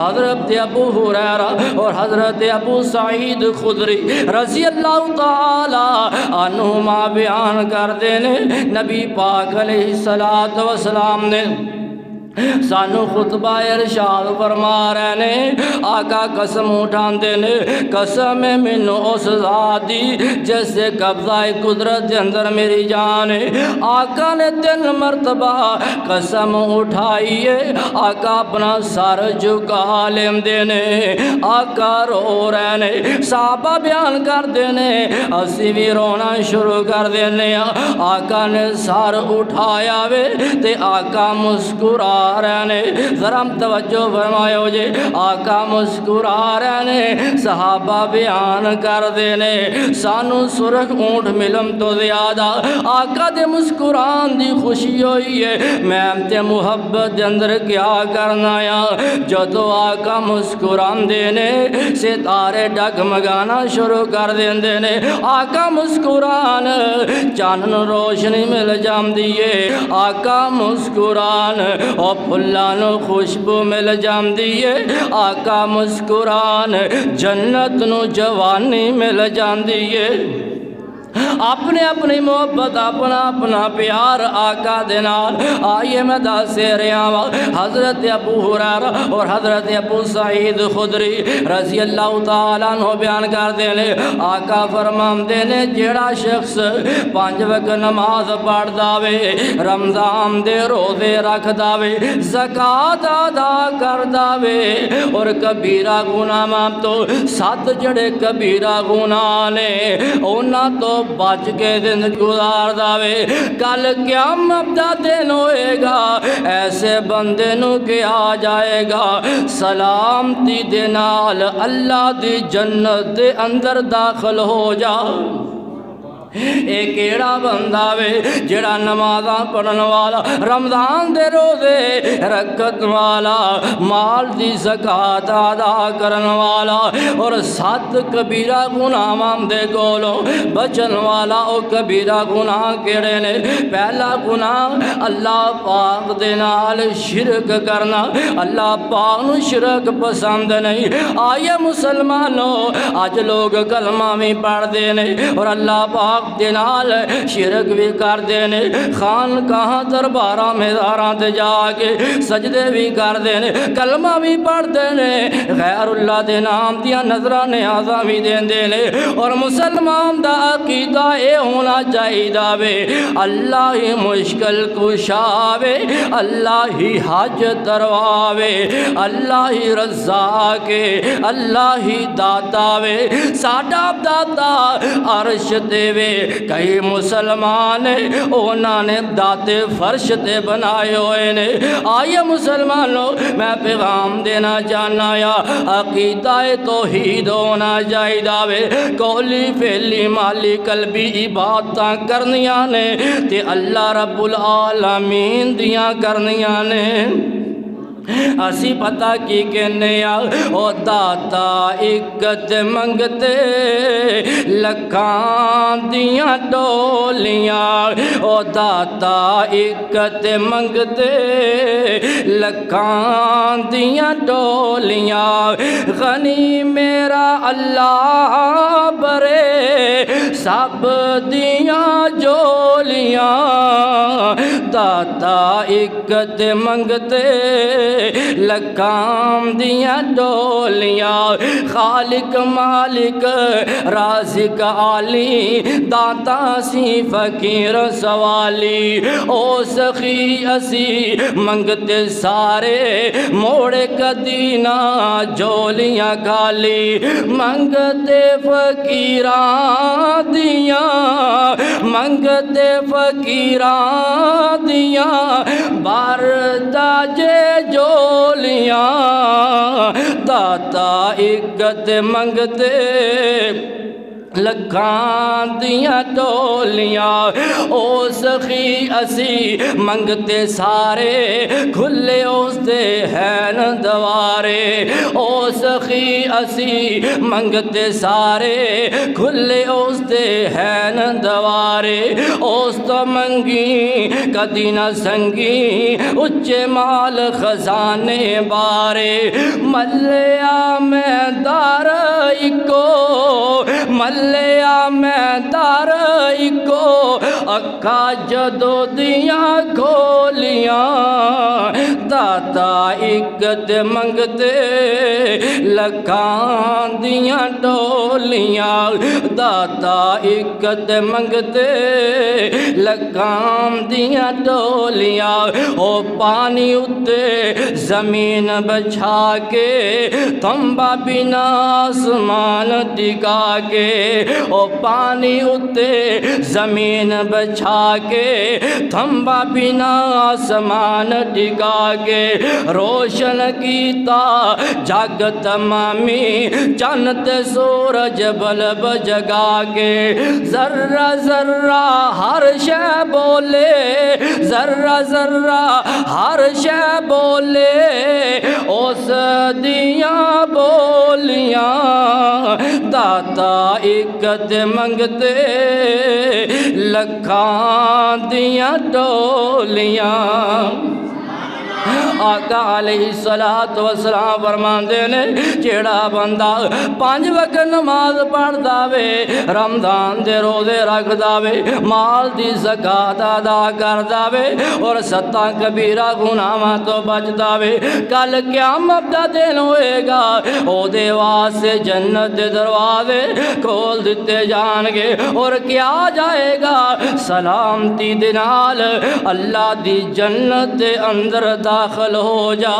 حضرت ابو ہریرہ اور حضرت ابو سعید خدری رضی اللہ تعالی عنہما بیان کرتے ہیں نبی پاک علیہ السلام نے سانو خطبہ ارشاد فرما رہے نے آقا قسم اٹھاندے نے قسم مینوں اس ذات دی جس سے قبضہ قدرت دے اندر میری جان ہے۔ آقا نے 3 مرتبہ قسم اٹھائی ہے، آقا اپنا سر جھکا لیندے نے، آقا رو رہے نے، صحابہ بیان کر دینے اسی بھی رونا شروع کر دینے۔ آقا نے سر اٹھایا وے تے آقا مسکرا رہے نے، ذرا توجہ فرمائیو جے، آقا مسکرا رہے نے۔ صحابہ بیان کر دینے سانو سرخ اونٹ ملم تو زیادہ آقا دے مسکران دی خوشی ہوئی ہے، میں تے محبت دے اندر کیا کرنا یا جدو آقا مسکران دینے ستارے ڈگمگانا شروع کر دیندے نے۔ آقا مسکران چانن روشنی مل جام دیئے، آقا مسکران اور پھلانو خوشبو مل جام دیئے، آقا مسکران جنت نو جوانی مل جام دیئے۔ اپنے اپنی محبت اپنا اپنا پیار آقا دینال آئیے میں داسے رہا حضرت ابو ہریرہ اور حضرت ابو سعید خدری رضی اللہ تعالیٰ عنہ بیان کر دینے آقا فرمان دینے جیڑا شخص 5 وقت نماز پڑھ داوے، رمضان دے روزے رکھ داوے، زکاة ادا کر داوے اور کبیرہ گناہ مام تو 7 جڑے کبیرہ گناہ نے اونا تو بچ کے زندگی گزار داوے، کل قیامت دا دن ہوئے گا ایسے بندے نو کیا جائے گا سلامتی دے نال اللہ دی جنت دے اندر داخل ہو جا۔ ایک ایڑا بندہ وے جڑا نمازاں پڑھن والا، رمضان دے روزے رکھت والا، مال دی زکاة ادا کرن والا اور 7 کبیرہ گناہاں دے کولوں بچن والا۔ او کبیرہ گناہ کیڑے نے؟ پہلا گناہ اللہ پاک دے نال شرک کرنا، اللہ پاک نو شرک پسند نہیں۔ آئیے مسلمانوں آج لوگ کلمہ بھی پڑھ دینے اور اللہ پاک دینال شرک بھی کر دینے، خان کہاں درباراں مزاراں تے جا کے سجدے بھی کر دینے، کلمہ بھی پڑھ دینے، غیر اللہ دے نام دیا نظرہ نیازاں بھی دین دینے۔ اور مسلمان دا عقیدہ اے ہونا چاہیے وے اللہ ہی مشکل کشاوے، اللہ ہی حج ترواوے، اللہ ہی رزاق، اللہ ہی داتا وے، ساڈا داتا عرش تے وے۔ کئی مسلمان اونا نے داتے فرش تے بنائے ہوئے نے۔ آئیے مسلمانوں میں پیغام دینا چاہنا یا عقیدہ توحید ہونا چاہیے وے، قولی فعلی مالی قلبی عبادتاں کرنیاں نے تے اللہ رب العالمین دیاں کرنیاں نے۔ اسی پتہ کی کہنے او داتا اکت منگتے لکھان دیاں ڈولیاں، او داتا اکت منگتے لکھان دیاں ڈولیاں، غنی میرا اللہ برے سب دیاں جولیاں، داتا اکت منگتے لکھام دیاں ڈولیاں، خالق مالک رازق عالی داتا سی فقیر سوالی، او سخی اسی منگتے سارے موڑے کدینا جولیاں خالی، منگتے فقیران دیاں منگتے فقیران دیاں باردا جے جولیاں، داتا اکت منگتے لکھاں دیاں ٹولیاں او سخی اسی منگتے سارے کھلے اس دے ہین دوارے او سخی اسی منگتے سارے کھلے اس دے ہین دوارے اس تو منگی کدی نہ سنگی اچے مال خزانے بارے ملیا میں دار اکو ملیا میں دار اکو اکھا جدو دیاں کھولیاں داتا ایک دے منگتے لکھاں دیاں ڈولیاں داتا ایک دے منگتے لکھاں دیاں ڈولیاں او پانی اتے زمین بچھا کے تھمبا بنا آسمان ٹکا کے او پانی اتے زمین بچھا کے تھمبا بنا آسمان ٹکا کے روشن کیتا جگ تمامی چند سورج بلب جگا کے ذرہ ذرہ ہر شے بولے ذرہ ذرہ ہر شے بولے اس دیاں بولیاں داتا ایک دے منگتے لکھاں دیاں ٹولیاں آقا علیہ السلام فرماندے نے جیڑا بندہ 5 وقت نماز پڑھ داوے رمضان دے روزے رکھ داوے مال دی زکاة ادا کر داوے اور 7 کبیرہ گناہاں تو بچ داوے کل قیامت دا دن ہوئے گا او دے واسطے جنت دے دروازے کھول دیتے جان گے اور کیا جائے گا سلامتی دے نال اللہ دی جنت دے اندر داخل ہو جا